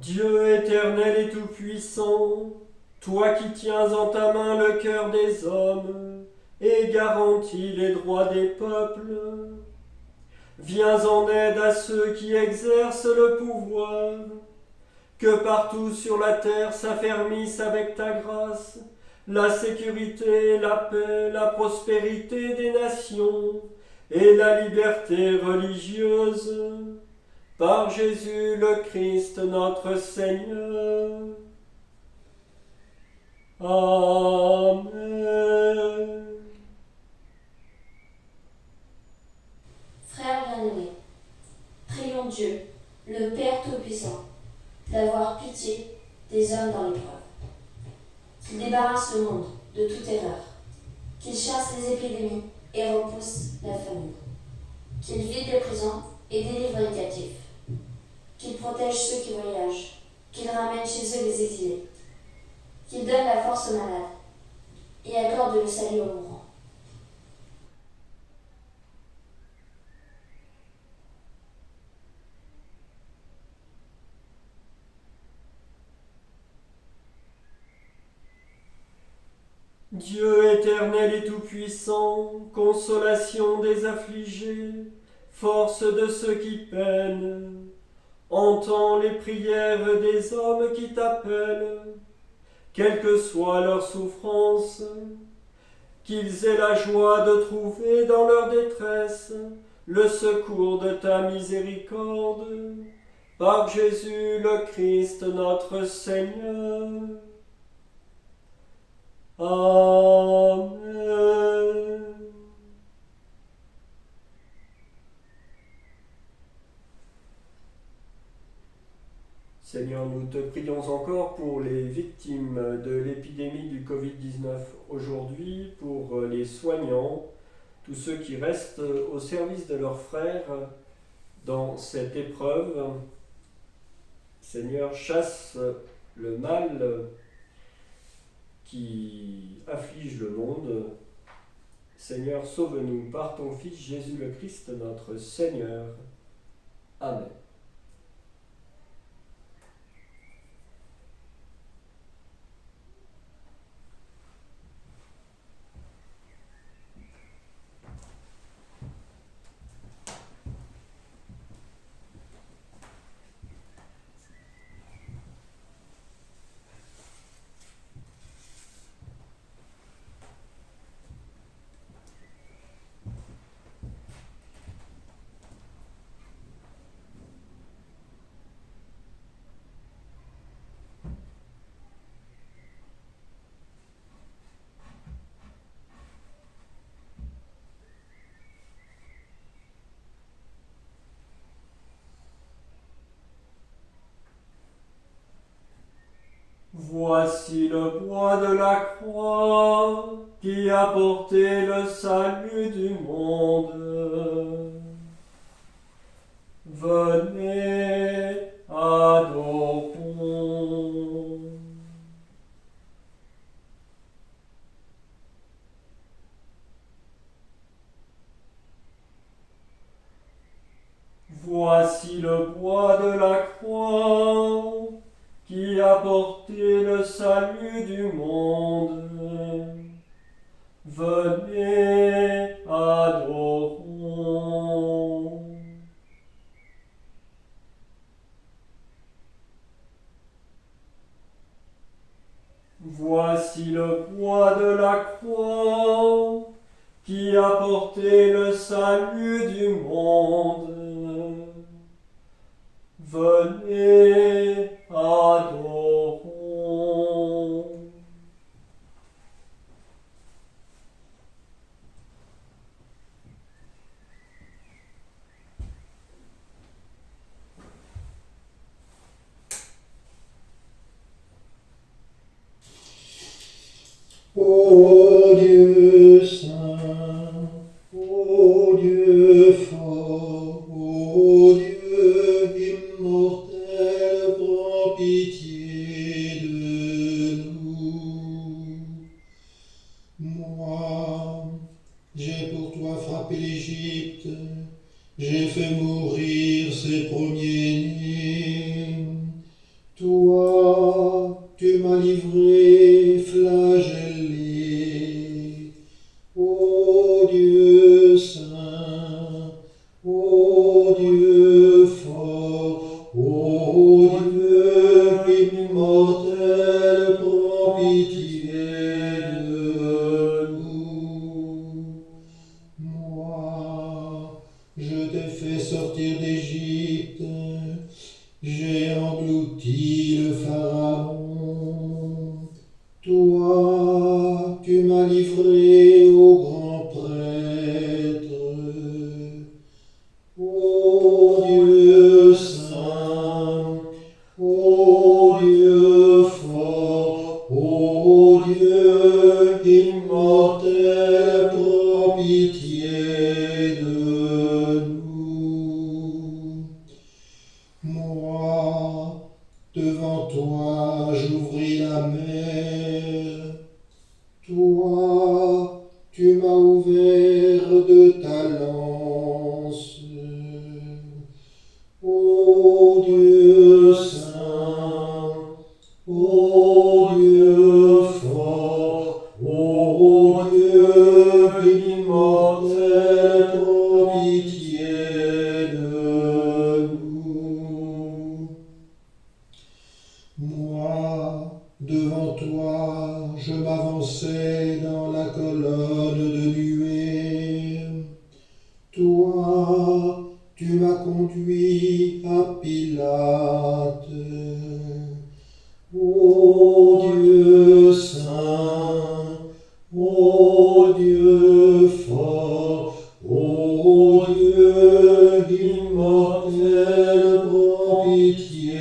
Dieu éternel et tout-puissant, toi qui tiens en ta main le cœur des hommes et garantis les droits des peuples, viens en aide à ceux qui exercent le pouvoir, que partout sur la terre s'affermisse avec ta grâce la sécurité, la paix, la prospérité des nations et la liberté religieuse. Par Jésus le Christ notre Seigneur. Amen. Frères bien-aimés, prions Dieu, le Père Tout-Puissant, d'avoir pitié des hommes dans l'épreuve, qui débarrasse le monde de toute erreur qu'il chasse les épidémies et repousse la famine, qu'il vide les prisons et délivre les captifs, qu'il protège ceux qui voyagent, qu'il ramène chez eux les exilés, qu'il donne la force aux malades et accorde le salut aux mourants. Dieu éternel et tout-puissant, consolation des affligés, force de ceux qui peinent, entends les prières des hommes qui t'appellent, quelle que soit leur souffrance, qu'ils aient la joie de trouver dans leur détresse le secours de ta miséricorde, par Jésus le Christ notre Seigneur. Amen. Seigneur, nous te prions encore pour les victimes de l'épidémie du Covid-19 aujourd'hui, pour les soignants, tous ceux qui restent au service de leurs frères dans cette épreuve. Seigneur, chasse le mal qui afflige le monde. Seigneur, sauve-nous par ton Fils Jésus le Christ, notre Seigneur. Amen. Voici le bois de la croix qui a porté le salut du monde. Venez, adorons. Voici le bois de la croix qui a porté le salut du monde. Venez, adorons. Voici le bois de la croix qui a porté le salut du monde. Venez, adorons. Ô Dieu saint, ô Dieu fort, ô Dieu immortel, prends pitié de nous. Moi, j'ai pour toi frappé l'Égypte, j'ai fait mourir ses premiers-nés. Toi, tu m'as livré flagellé. Ô Dieu saint, ô Dieu fort, ô Dieu immortel, prends pitié de nous. Moi, je t'ai fait sortir d'Égypte, j'ai englouti le Pharaon. Toi, tu m'as livré au grand prêtre. Ô Dieu saint, ô Dieu fort, ô Dieu immortel, s'enfonçait dans la colonne de nuée. Toi, tu m'as conduit à Pilate. Ô Dieu saint, ô Dieu fort, ô Dieu immortel, prends pitié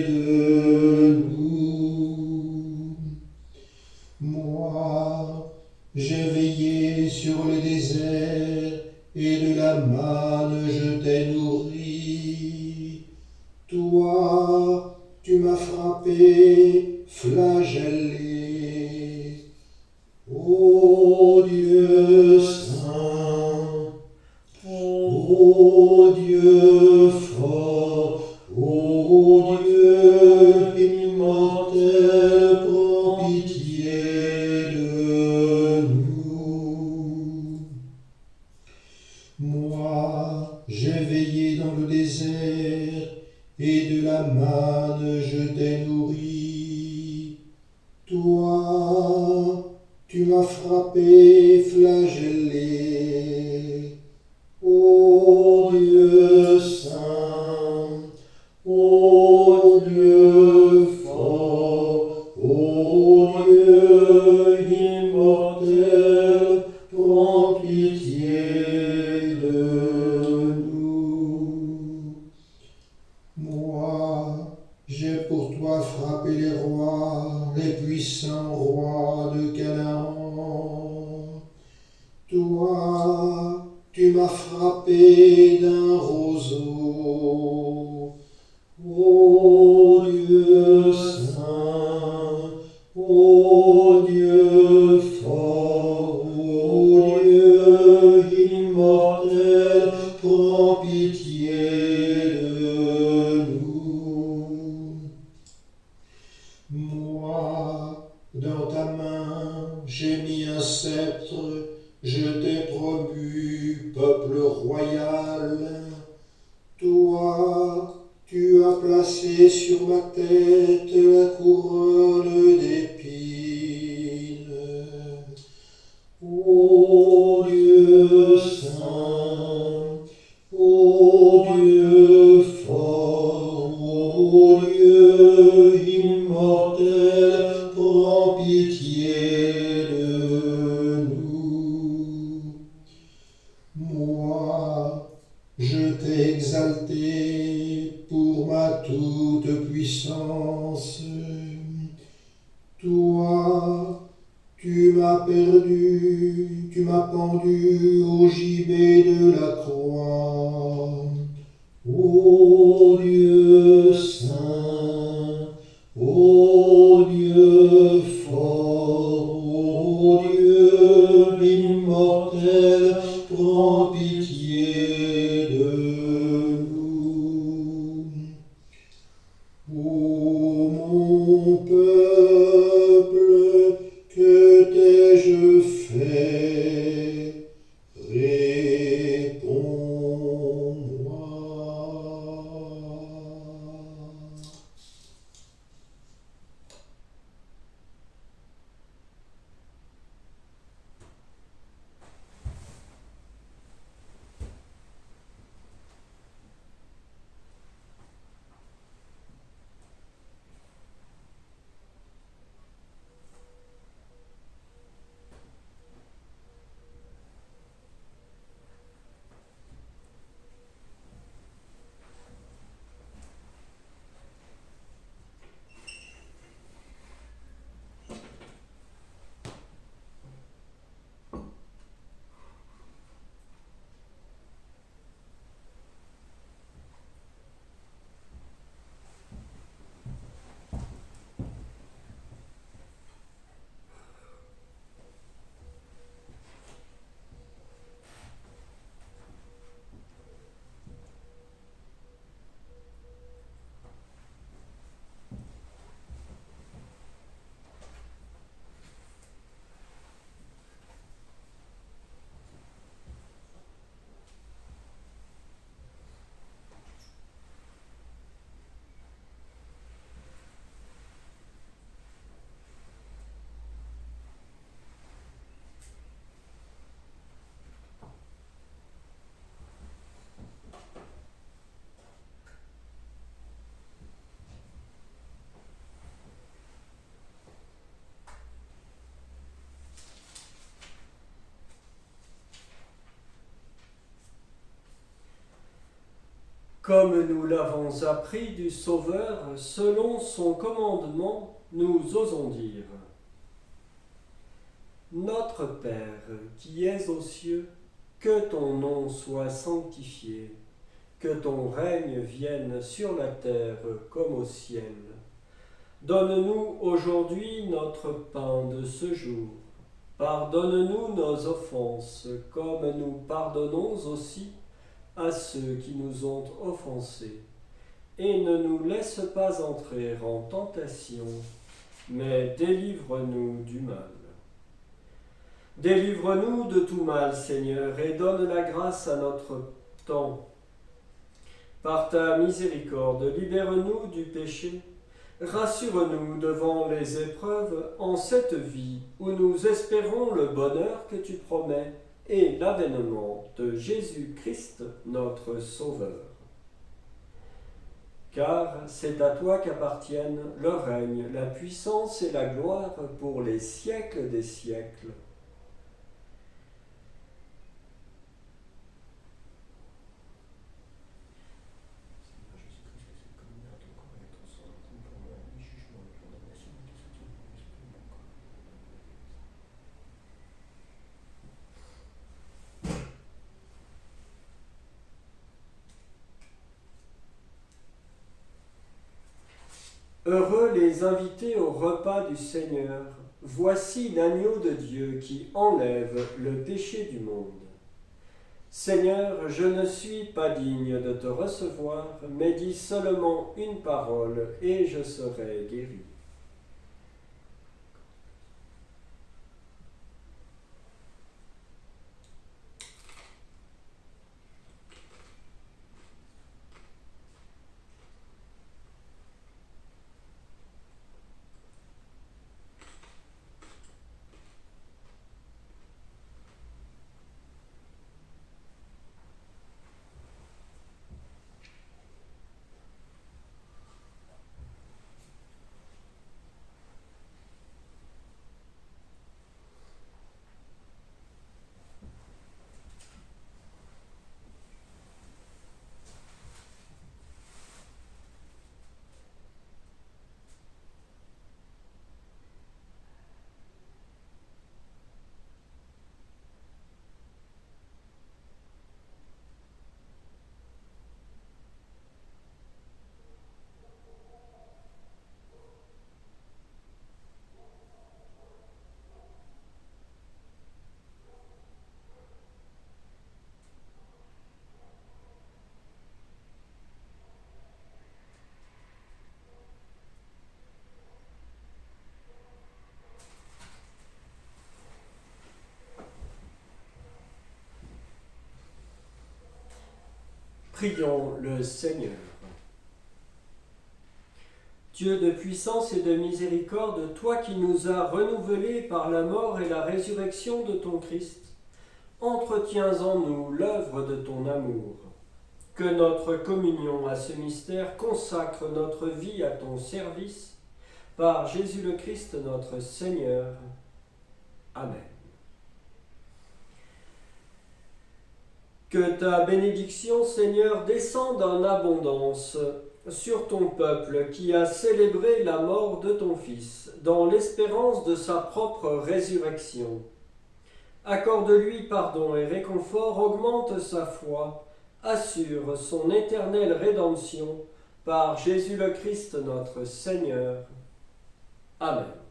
de nous. Moi, j'ai veillé sur le désert et de la manne je t'ai nourri. Toi, tu m'as frappé, flagellé. Ô Dieu saint, ô Dieu fort, ô Dieu immortel, prends pitié de nous. Moi, j'ai veillé dans le désert, et de la manne je t'ai nourri. Toi, tu m'as frappé, flagellé. Ô Dieu saint, ô Dieu fort, ô Dieu immortel, prends pitié de nous. Moi, j'ai pour toi frappé les rois, les puissants rois de Canaan. Toi, tu m'as frappé d'un roseau. Ô Dieu saint, ô Dieu fort, ô Dieu immortel, prends pitié de nous. Moi, dans ta main, j'ai mis un sceptre, je t'ai promu peuple royal. Toi, tu as placé sur ma tête la couronne d'épines. Ô Dieu saint, ô Dieu fort, ô Dieu immortel, prends pitié de nous. Moi, je t'ai exalté pour ma toute puissance. Toi, tu m'as perdu, tu m'as pendu au gibet de la croix. Ô Dieu saint, ô Dieu fort, ô Dieu immortel, prends pitié de nous. Ô mon peuple, que t'ai-je fait? Réponds-moi. Comme nous l'avons appris du Sauveur, selon son commandement, nous osons dire: Notre Père, qui es aux cieux, que ton nom soit sanctifié, que ton règne vienne sur la terre comme au ciel. Donne-nous aujourd'hui notre pain de ce jour. Pardonne-nous nos offenses, comme nous pardonnons aussi à ceux qui nous ont offensés. Et ne nous laisse pas entrer en tentation, mais délivre-nous du mal. Délivre-nous de tout mal, Seigneur, et donne la grâce à notre temps. Par ta miséricorde, libère-nous du péché. Rassure-nous devant les épreuves en cette vie où nous espérons le bonheur que tu promets et l'avènement de Jésus-Christ, notre Sauveur. Car c'est à toi qu'appartiennent le règne, la puissance et la gloire pour les siècles des siècles. Heureux les invités au repas du Seigneur. Voici l'agneau de Dieu qui enlève le péché du monde. Seigneur, je ne suis pas digne de te recevoir, mais dis seulement une parole et je serai guéri. Prions le Seigneur. Dieu de puissance et de miséricorde, toi qui nous as renouvelés par la mort et la résurrection de ton Christ, entretiens en nous l'œuvre de ton amour. Que notre communion à ce mystère consacre notre vie à ton service, par Jésus le Christ notre Seigneur. Amen. Que ta bénédiction, Seigneur, descende en abondance sur ton peuple qui a célébré la mort de ton Fils, dans l'espérance de sa propre résurrection. Accorde-lui pardon et réconfort, augmente sa foi, assure son éternelle rédemption, par Jésus le Christ notre Seigneur. Amen.